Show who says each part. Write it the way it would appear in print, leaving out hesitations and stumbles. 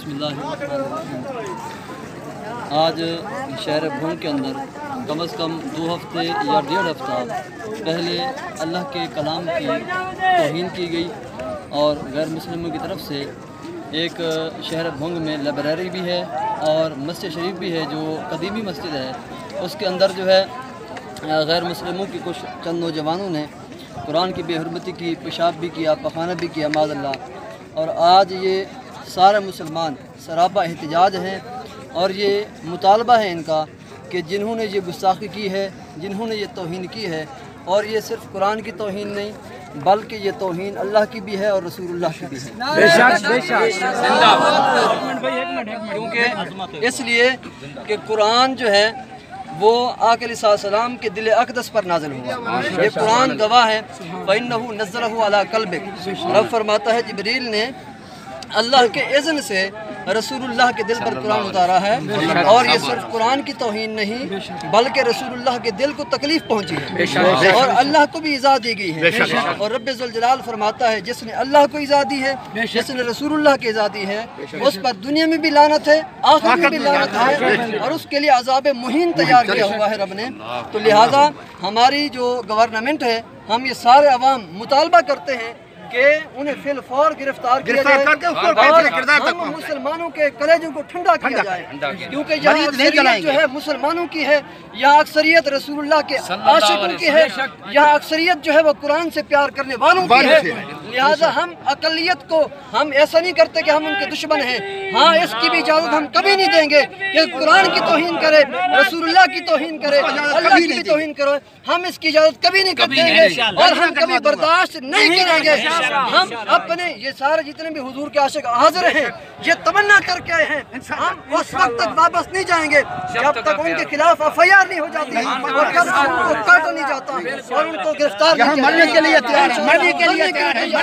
Speaker 1: बिस्मिल्लाहिर्रहमानिर्रहीम। आज शहर भून के अंदर कम अज़ कम 2 हफ्ते या 1.5 हफ्ता पहले अल्लाह के कलाम की तौहीन की गई और गैर मुस्लिमों की तरफ से एक शहर भूंग में लाइब्रेरी भी है और मस्जिद शरीफ भी है जो कदीमी मस्जिद है। उसके अंदर जो है गैर मुस्लिमों की कुछ चंद नौजवानों ने कुरान की बेहुरमती की, पेशाब भी किया, पखाना भी किया माज़अल्लाह। और आज ये सारे मुसलमान सरापा एहतजाज हैं और ये मुतालबा है इनका कि जिन्होंने ये गुस्ताखी की है, जिन्होंने ये तौहीन की है, और ये सिर्फ कुरान की तौहीन नहीं बल्कि ये तौहीन अल्लाह की भी है और रसूलुल्लाह की भी है। क्योंकि इसलिए कि कुरान जो है वो आका अलैहिस्सलाम के दिल अक़दस पर नाज़िल हुआ। ये कुरान गवाह है। फ़इन्नहु नज़्ज़लहु अला क़ल्बिक। रब फरमाता है जिब्रील ने अल्लाह के इज़्न से रसूलुल्लाह के दिल पर कुरान उतारा है। और ये सिर्फ कुरान की तौहीन नहीं बल्कि रसूलुल्लाह के दिल को तकलीफ़ पहुंची है और अल्लाह को भी इज़ा दी गई है। और रब्बे ज़ुल जलाल फरमाता है जिसने अल्लाह को इज़ा दी है, जिसने रसूलुल्लाह की इज़ा दी है, उस पर दुनिया में भी लानत है, आखिरत में भी लानत है और उसके लिए अज़ाब मुहीन तैयार किया हुआ है रब ने। तो लिहाजा हमारी जो गवर्नमेंट है, हम ये सारे अवाम मुतालबा करते हैं कि उन्हें फिल फौर गिरफ्तार किया जाए और हम मुसलमानों के कलेजों को ठंडा किया जाए। क्योंकि यहाँ अक्सरियत जो है मुसलमानों की है, यहाँ अक्सरियत रसूलुल्लाह के आशिकों की है, यहाँ अक्सरियत जो है वो कुरान से प्यार करने वालों की है। लिहाजा हम अकलियत को हम ऐसा नहीं करते कि हम उनके दुश्मन हैं। हाँ, इसकी भी इजाज़त हम कभी नहीं देंगे कि कुरान की तौहीन करे, रसूलुल्लाह की तौहीन करे, अल्लाह की भी तौहीन करे। हम इसकी इजाज़त कभी नहीं देंगे और हम कभी बर्दाश्त नहीं करेंगे। हम अपने ये सारे जितने भी हुजूर के आशिक हाजिर हैं, ये तमन्ना करके आए हैं, हम उस वक्त तक वापस नहीं जाएंगे जब तक उनके खिलाफ एफआईआर नहीं हो जाती और जब तक उनको काटा नहीं जाता और उनको गिरफ्तार नहीं किया जाता।
Speaker 2: मरने के लिए तैयार है।